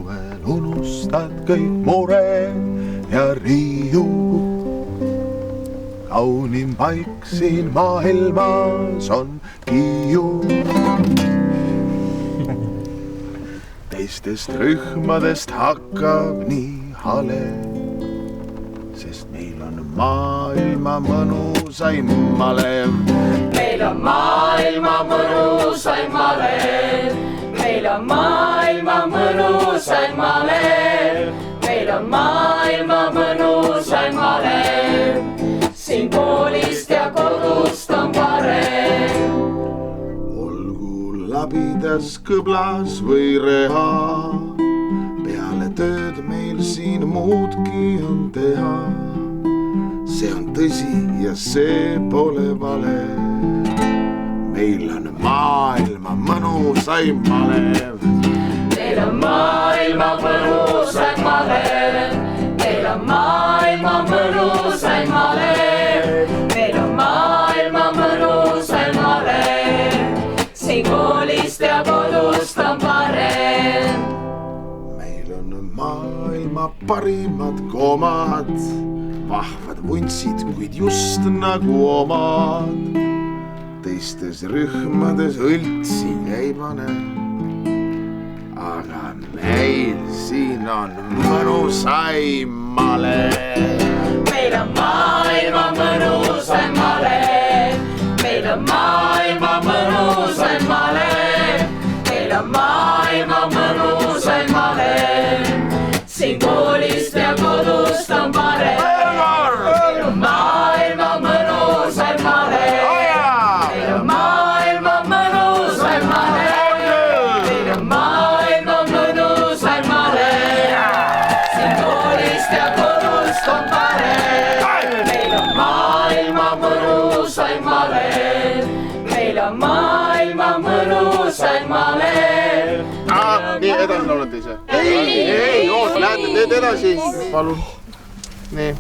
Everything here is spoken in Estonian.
suvel unustad kõik mure ja riiu. Kaunim paik siin maailmas on Kiiu. Teistest rühmadest hakkab nii hale, sest meil on maailma mõnusaim malev. Meil on maailma mõnusaim malev. Meil on maailma mõnusaim malev. Meil on maailma mõnusaim malev. Siin koolist ja kodust on parem. Olgu labidas, kõblas või reha, peale tööd meil siin muudki on teha. See on tõsi ja see pole vale. Meil on maailma mõnusaim malev. Meil on maailma mõnusaim malev. Meil on maailma mõnusaim malev. Meil on maailma mõnusaim malev. Siin koolist ja kodust on parem. Meil on maailma parimad koomad, vahvad vuntsid, kuid just nagu omad. Teistes rühmades õltsi ei pane, aga meil siin on mõnusaim malev. Meil on maailma mõnusaim malev. Meil on maailma mõnusaim malev. Meil on maailma mõnusaim malev. Siin koolist ja kodust on parem. Meil on maailma mõnusaim malev. Meil on maailma mõnusaim malev. Meil on maailma mõnusaim malev. Siin koolist ja kodust on parem. Meil on maailma mõnusaim malev. Meil on maailma mõnusaim malev. Nii edasi olete ise. Ei, oot, lähete teed edasi. Palun. Nii.